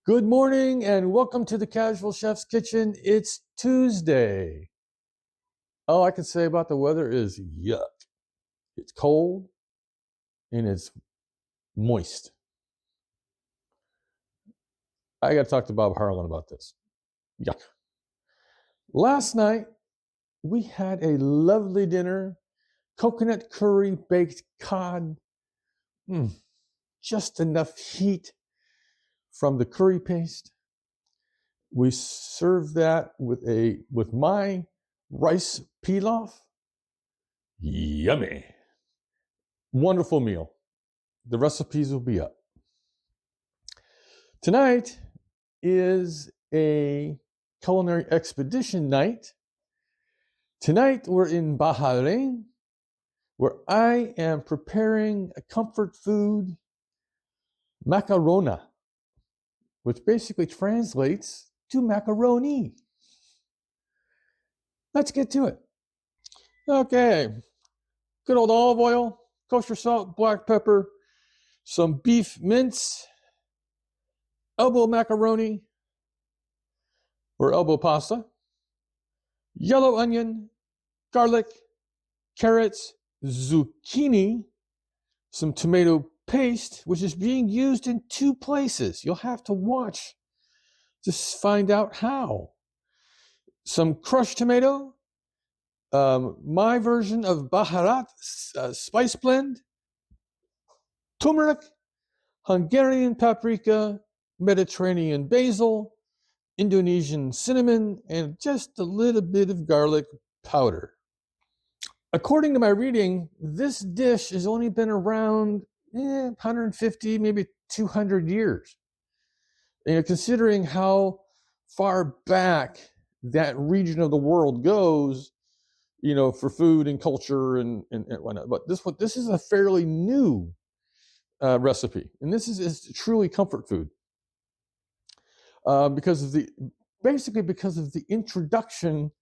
Good morning and welcome to the Casual Chef's Kitchen. It's Tuesday. All I can say about the weather is yuck. It's cold and it's moist. I got to talk to Bob Harlan about this. Yuck. Last night, we had a lovely dinner, coconut curry baked cod. Just enough heat from the curry paste. We served that with my rice pilaf. Yummy. Wonderful meal. The recipes will be up. Tonight is a culinary expedition night. Tonight we're in Bahrain, where I am preparing a comfort food, Macarona, which basically translates to macaroni. Let's get to it. Okay, good old olive oil, kosher salt, black pepper, some beef mince, elbow macaroni or elbow pasta, yellow onion, garlic, carrots, zucchini, some tomato paste, which is being used in two places. You'll have to watch to find out how. Some crushed tomato, my version of Baharat spice blend, turmeric, Hungarian paprika, Mediterranean basil, Indonesian cinnamon, and just a little bit of garlic powder. According to my reading, this dish has only been around 150, maybe 200 years. Considering how far back that region of the world goes, for food and culture and whatnot. But this is a fairly new recipe, and this is truly comfort food because of the introduction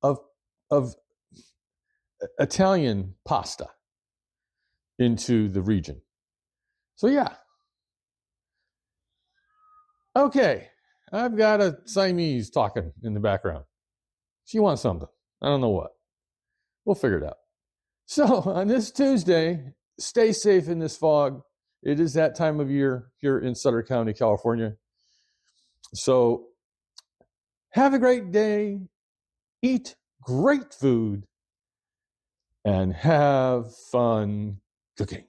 of Italian pasta into the region. So yeah. Okay, I've got a Siamese talking in the background. She wants something. I don't know what. We'll figure it out. So on this Tuesday, stay safe in this fog. It is that time of year here in Sutter County, California. So have a great day, eat great food, and have fun cooking.